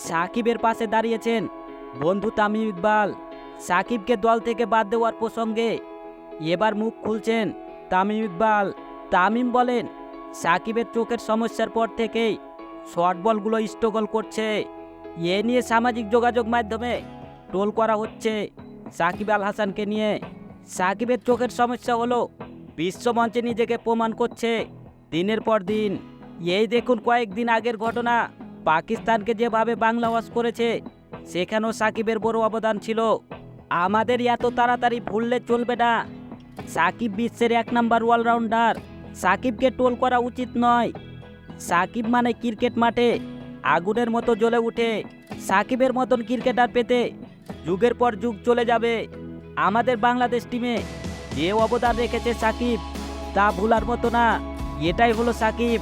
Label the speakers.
Speaker 1: সাকিবের পাশে দাঁড়িয়েছেন বন্ধু তামিম ইকবাল। সাকিবকে দল থেকে বাদ দেওয়ার প্রসঙ্গে এবার মুখ খুলছেন তামিম ইকবাল। তামিম বলেন, সাকিবের চোখের সমস্যার পর থেকেই শর্ট বলগুলো স্ট্রাগল করছে। এ নিয়ে সামাজিক যোগাযোগ মাধ্যমে ট্রোল করা হচ্ছে সাকিব আল হাসানকে নিয়ে। সাকিবের চোখের সমস্যা হলো বিশ্বমঞ্চে নিজেকে প্রমাণ করছে দিনের পর দিন। এই দেখুন কয়েকদিন আগের ঘটনা, পাকিস্তানকে যেভাবে বাংলা ওয়াশ করেছে সেখানেও সাকিবের বড় অবদান ছিল। আমাদের এত তাড়াতাড়ি ভুললে চলবে না। সাকিব বিশ্বের 1 নাম্বার অলরাউন্ডার, সাকিবকে ট্রোল করা উচিত নয়। সাকিব মানে ক্রিকেট মাঠে আগুনের মতো জ্বলে উঠে। সাকিবের মতন ক্রিকেটার পেতে যুগের পর যুগ চলে যাবে। আমাদের বাংলাদেশ টিমে যে অবদান রেখেছে সাকিব তা ভুলার মতো না। এটাই হলো সাকিব।